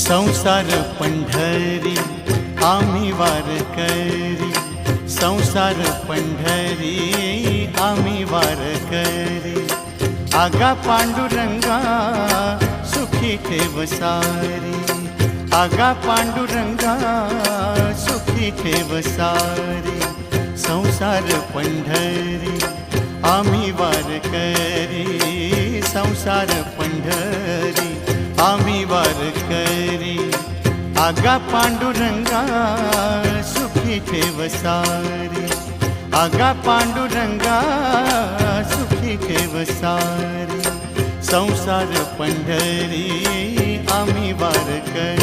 संसार पंढरी आम्ही वारकरी, संसार पंढरी आम्ही वारकरी। आगा पांडुरंगा सुखी ठेव सारी, आगा पांडुरंगा सुखी ठेव सारी। संसार पंढरी आम्ही वारकरी, संसार पंढरी आम्ही वारकरी। आगा पांडुरंगा सुखी ठेव सारी, आगा पांडुरंगा सुखी ठेव सारी। संसार पंढरी आम्ही वारकरी।